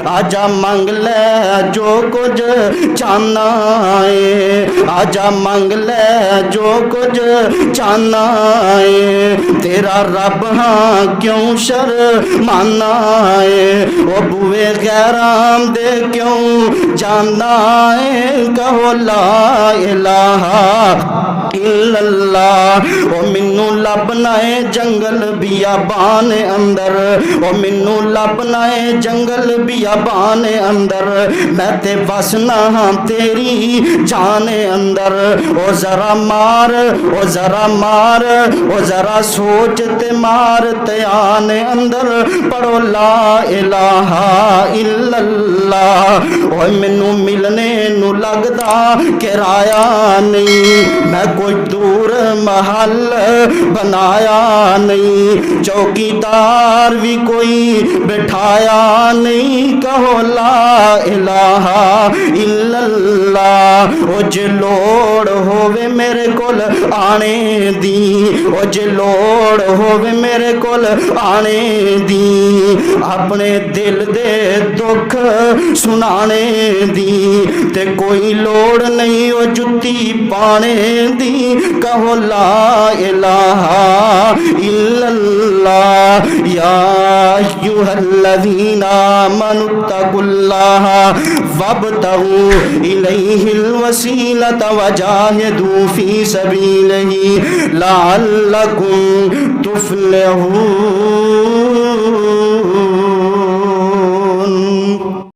आजा मंग ले जो कुछ चाहना है, आजा मंग ले जो कुछ चाहना है। तेरा रब हाँ क्यों शर्माना है, वो बुए गैराम दे क्यों जाना है। कहो ला इलाहा इल्लल्लाह। ओ मिन्नू लभना है जंगल बियाबान अंदर, ओ मिन्नू लभना है जंगल बियाबान अंदर, मैं ते वसना हाँ तेरी जान अंदर। ओ जरा मार, ओ जरा मार, ओ जरा सोच ते मार ते आने अंदर, पढ़ो ला इलाहा इल्लल्लाह। ओ मैनू मिलने नू लगदा किराया नहीं, मैं कोई दूर महल बनाया नहीं, चौकीदार भी कोई बिठाया नहीं। कहो ला इलाहा इल्लल्लाह। ओ जे लोड़ होवे मेरे कोल आने दी, ओ जे लोड़ होवे मेरे कोल आने दी, अपने दिल दे दुख सुनाने दी, ते कोई लोड़ नहीं ओ जुत्ती पाने दी। कहो ला इलाहा इल्लल्लाह। या अय्युहल्लज़ीना आमनुत्तकुल्लाह वब्तगू इलैहिल वसीलता वजाहिदू फी सबीलिही लअल्लकुम तुफ्लिहून।